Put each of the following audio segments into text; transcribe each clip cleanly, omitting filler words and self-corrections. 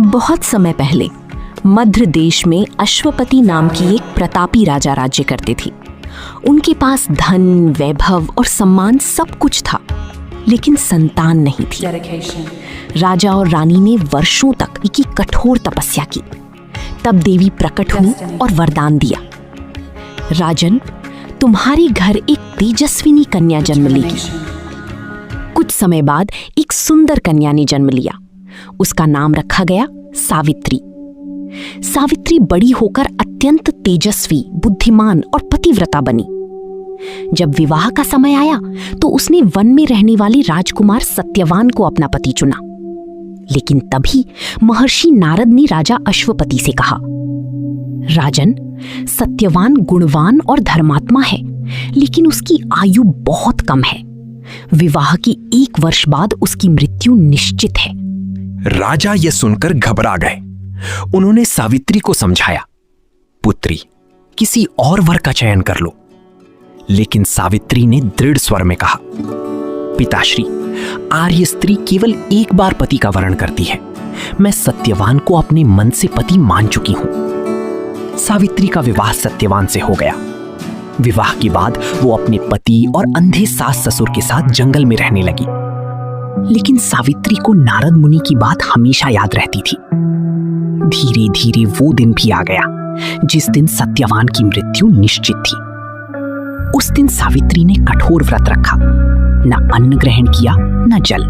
बहुत समय पहले मध्य देश में अश्वपति नाम की एक प्रतापी राजा राज्य करते थे। उनके पास धन, वैभव और सम्मान सब कुछ था, लेकिन संतान नहीं थी। राजा और रानी ने वर्षों तक की कठोर तपस्या की। तब देवी प्रकट हुई और वरदान दिया, राजन, तुम्हारे घर एक तेजस्विनी कन्या जन्म लेगी। कुछ समय बाद एक सुंदर कन्या ने जन्म लिया। उसका नाम रखा गया सावित्री। सावित्री बड़ी होकर अत्यंत तेजस्वी, बुद्धिमान और पतिव्रता बनी। जब विवाह का समय आया तो उसने वन में रहने वाले राजकुमार सत्यवान को अपना पति चुना। लेकिन तभी महर्षि नारद ने राजा अश्वपति से कहा, राजन, सत्यवान गुणवान और धर्मात्मा है, लेकिन उसकी आयु बहुत कम है। विवाह की 1 वर्ष बाद उसकी मृत्यु निश्चित है। राजा यह सुनकर घबरा गए। उन्होंने सावित्री को समझाया, पुत्री, किसी और वर का चयन कर लो। लेकिन सावित्री ने दृढ़ स्वर में कहा, पिताश्री, आर्य स्त्री केवल एक बार पति का वरण करती है। मैं सत्यवान को अपने मन से पति मान चुकी हूं। सावित्री का विवाह सत्यवान से हो गया। विवाह के बाद वो अपने पति और अंधे सास ससुर के साथ जंगल में रहने लगी। लेकिन सावित्री को नारद मुनि की बात हमेशा याद रहती थी। धीरे धीरे वो दिन भी आ गया जिस दिन सत्यवान की मृत्यु निश्चित थी। उस दिन सावित्री ने कठोर व्रत रखा, न अन्न ग्रहण किया न जल।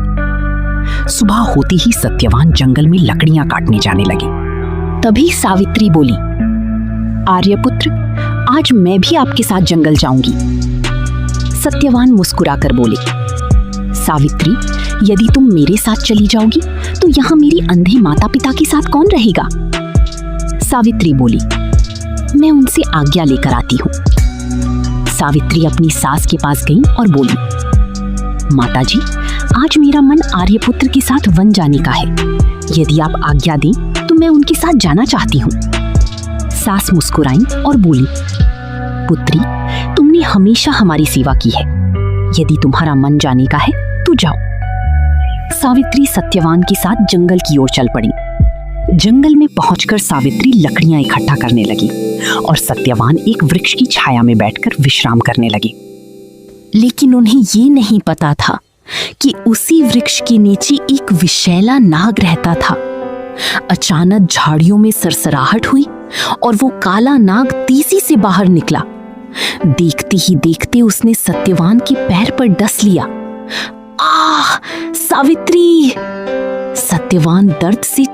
सुबह होते ही सत्यवान जंगल में लकड़ियां काटने जाने लगे। तभी सावित्री बोली, आर्यपुत्र, आज मैं भी आपके साथ जंगल जाऊंगी। सत्यवान मुस्कुराकर बोले, सावित्री, यदि तुम मेरे साथ चली जाओगी तो यहाँ मेरी अंधे माता पिता के साथ कौन रहेगा? सावित्री बोली, मैं उनसे आज्ञा लेकर आती हूँ। सावित्री अपनी सास के पास गई और बोली, माताजी, आज मेरा मन आर्यपुत्र के साथ वन जाने का है। यदि आप आज्ञा दें तो मैं उनके साथ जाना चाहती हूँ। सास मुस्कुराई और बोली, पुत्री, तुमने हमेशा हमारी सेवा की है। यदि तुम्हारा मन जाने का है तो जाओ। सावित्री सत्यवान के साथ जंगल की ओर चल पड़ी। जंगल में पहुंचकर सावित्री लकड़ियां इकट्ठा करने लगी और सत्यवान एक वृक्ष की छाया में बैठकर विश्राम करने लगे। लेकिन उन्हें ये नहीं पता था कि उसी वृक्ष के नीचे एक विषैला नाग रहता था। अचानक झाड़ियों में सरसराहट हुई और वो काला नाग तेजी से बाहर निकला। देखते ही देखते उसने सत्यवान के पैर पर डस लिया। आह, सावित्री! सत्यवान दर्द से